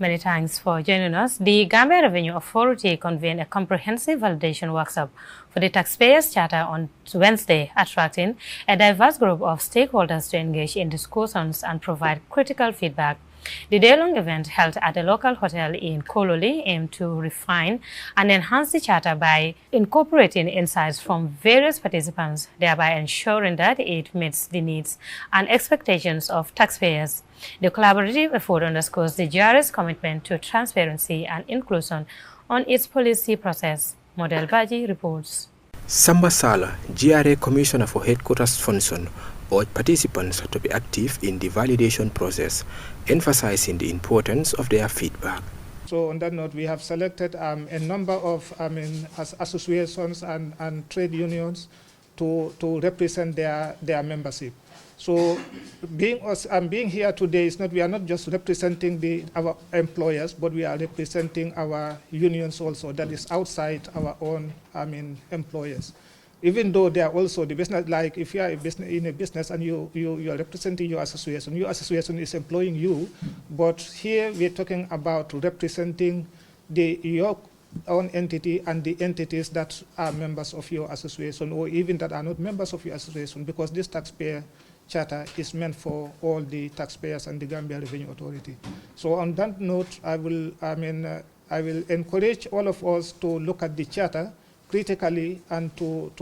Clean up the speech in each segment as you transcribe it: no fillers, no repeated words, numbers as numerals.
Many thanks for joining us. The Gambia Revenue Authority convened a comprehensive validation workshop for the Taxpayers Charter on Wednesday, attracting a diverse group of stakeholders to engage in discussions and provide critical feedback. The day-long event held at a local hotel in Kololi aimed to refine and enhance the charter by incorporating insights from various participants, thereby ensuring that it meets the needs and expectations of taxpayers. The collaborative effort underscores the GRA's commitment to transparency and inclusion on its policy process. Model Baji reports. Samba Sala, GRA Commissioner for Headquarters Function, urged participants to be active in the validation process, emphasizing the importance of their feedback. So on that note, we have selected a number of associations and trade unions to represent their membership. So being here today is not, we are not just representing our employers, but we are representing our unions also, that is outside our own employers. Even though they are also the business, like if you are in a business and you are representing your association is employing you, but here we are talking about representing your own entity and the entities that are members of your association, or even that are not members of your association, because this taxpayer charter is meant for all the taxpayers and the Gambia Revenue Authority. So on that note, I will encourage all of us to look at the charter critically and to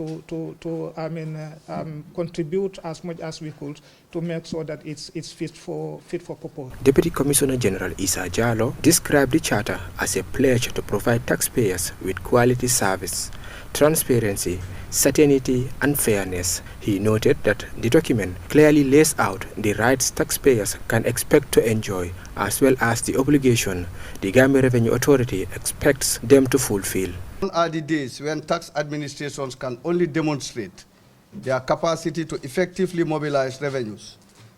contribute as much as we could to make sure that it's fit for purpose. Deputy Commissioner General Issa Jallow described the charter as a pledge to provide taxpayers with quality service, transparency, certainty and fairness. He noted that the document clearly lays out the rights taxpayers can expect to enjoy, as well as the obligation the Gambia Revenue Authority expects them to fulfill. Are the days when tax administrations can only demonstrate their capacity to effectively mobilize revenues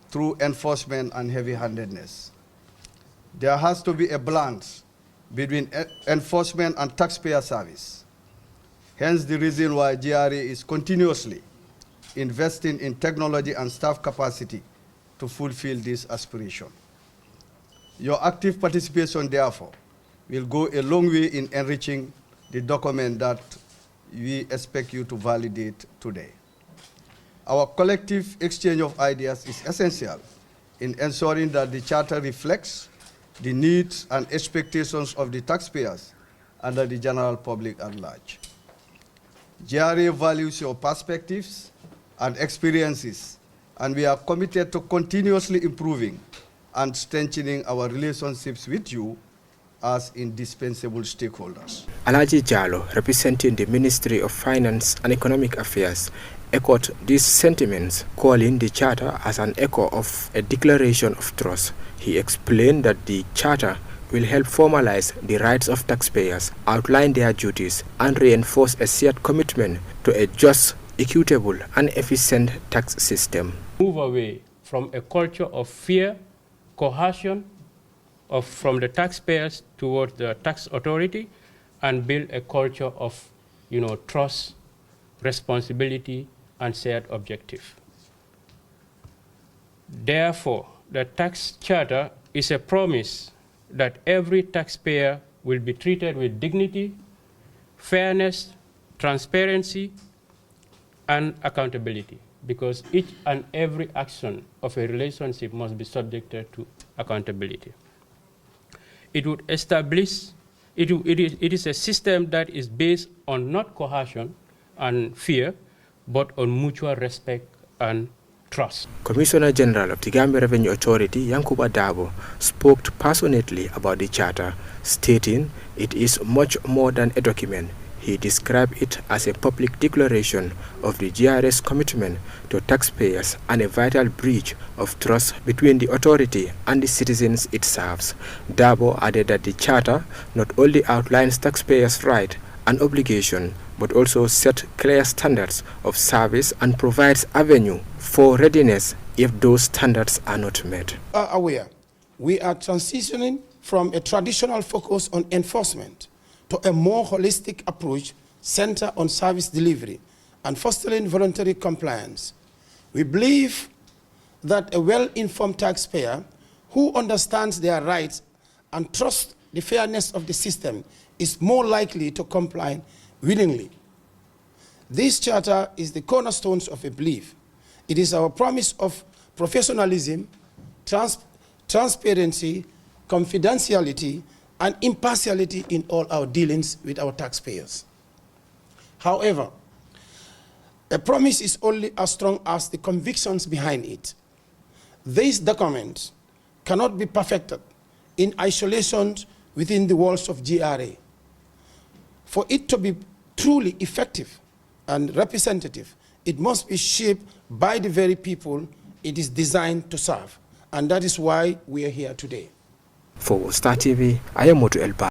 through enforcement and heavy-handedness. There has to be a balance between enforcement and taxpayer service. Hence the reason why GRA is continuously investing in technology and staff capacity to fulfill this aspiration. Your active participation, therefore, will go a long way in enriching the document that we expect you to validate today. Our collective exchange of ideas is essential in ensuring that the charter reflects the needs and expectations of the taxpayers and the general public at large. GRA values your perspectives and experiences, and we are committed to continuously improving and strengthening our relationships with you as indispensable stakeholders. Alaji Jallow, representing the Ministry of Finance and Economic Affairs, echoed these sentiments, calling the charter as an echo of a declaration of trust. He explained that the charter will help formalize the rights of taxpayers, outline their duties, and reinforce a shared commitment to a just, equitable, and efficient tax system. Move away from a culture of fear, coercion, from the taxpayers towards the tax authority, and build a culture of, trust, responsibility, and shared objective. Therefore, the tax charter is a promise that every taxpayer will be treated with dignity, fairness, transparency, and accountability, because each and every action of a relationship must be subjected to accountability. It would establish, it is a system that is based on not coercion and fear, but on mutual respect and trust. Commissioner General of the Gambia Revenue Authority, Yankuba Dabo, spoke passionately about the charter, stating it is much more than a document. He described it as a public declaration of the GRA's commitment to taxpayers and a vital bridge of trust between the authority and the citizens it serves. Dabo added that the charter not only outlines taxpayers' rights and obligation, but also set clear standards of service and provides avenue for readiness if those standards are not met. Aware, we are transitioning from a traditional focus on enforcement to a more holistic approach centered on service delivery and fostering voluntary compliance. We believe that a well-informed taxpayer who understands their rights and trust the fairness of the system is more likely to comply willingly. This charter is the cornerstones of a belief. It is our promise of professionalism, transparency, confidentiality, and impartiality in all our dealings with our taxpayers. However, a promise is only as strong as the convictions behind it. This document cannot be perfected in isolation within the walls of GRA. For it to be truly effective and representative, it must be shaped by the very people it is designed to serve. And that is why we are here today. For Star TV, I am Motu Elba.